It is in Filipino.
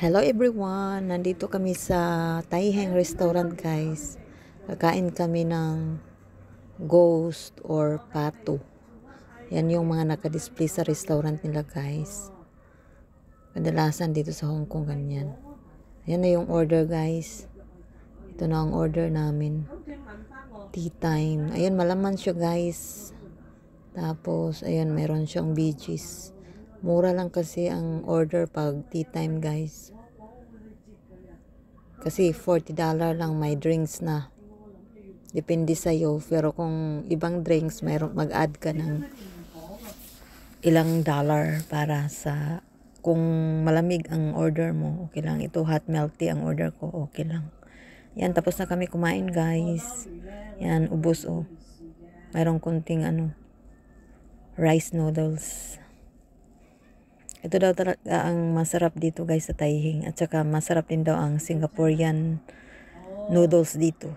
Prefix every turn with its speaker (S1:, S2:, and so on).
S1: Hello everyone! Nandito kami sa Taiheng Restaurant guys. Kakain kami ng ghost or pato. Yan yung mga naka-display sa restaurant nila guys. Kadalasan dito sa Hong Kong ganyan. Yan na yung order guys. Ito na ang order namin. Tea time. Ayan, malaman siya guys. Tapos, ayan, meron siyang veggies. Mura lang kasi ang order pag tea time guys. Kasi $40 lang may drinks na. Depende sa'yo. Pero kung ibang drinks, mag-add ka ng ilang dollar para sa kung malamig ang order mo, okay lang. Ito hot milk tea ang order ko, okay lang. Yan, tapos na kami kumain guys. Yan, ubos oh. Mayroong kunting rice noodles. Ito daw talaga ang masarap dito guys sa Taiheng. At saka masarap din daw ang Singaporean noodles dito.